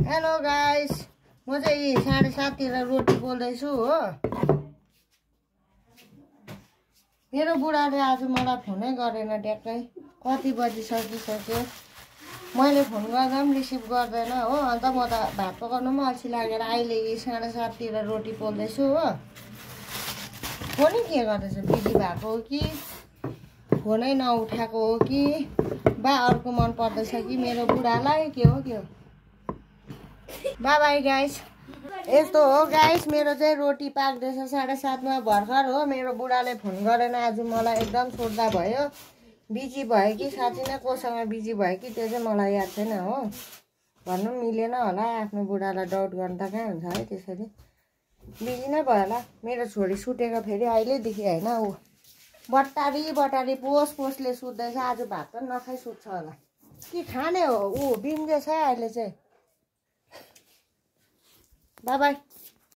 Hello guys, म चाहिँ 7:30 तिर रोटी पोल्दैछु हो। मेरो बुढाले आज मलाई फोनै गरेन ट्याक्कै। कति बजी सकिसक्यो, मैले फोन गर्दा पनि रिसिभ गर्दैन हो। अन्त म त भात पकाउनु पनि अल्छी लागेर अहिले 7:30 तिर रोटी पोल्दैछु हो। फोनै के गर्दैछ, बिजी भएको हो कि फोनै नउठाएको हो कि बा अर्को मन पर्दैछ कि मेरो बुढालाई के हो बाई बाई गाइस। यस्तो हो गाइस, मेरो चाहिँ रोटी पाक्दैछ 7:30 मा भर्खर हो। मेरो बुढाले फोन गरेन आज, मलाई एकदम सोध्दा भयो। बिजी भयो कि साँच्ची नै कोसँग बिजी भयो कि त्यो चाहिँ मलाई याद छैन हो। भन्नु मिलेन होला, आफ्नो बुढालाई डाउट गर्नु त कहाँ हुन्छ है। त्यसरी बिजी नै भयो होला। मेरो छोरी सुतेको फेरि अहिलेदेखि होइन, ऊ बट्टारी पोसले सुत्दैछ। आज भात पनि नखाइ सुत्छ होला कि खाने हो। ऊ बिन्जेछ अहिले चाहिँ। By by.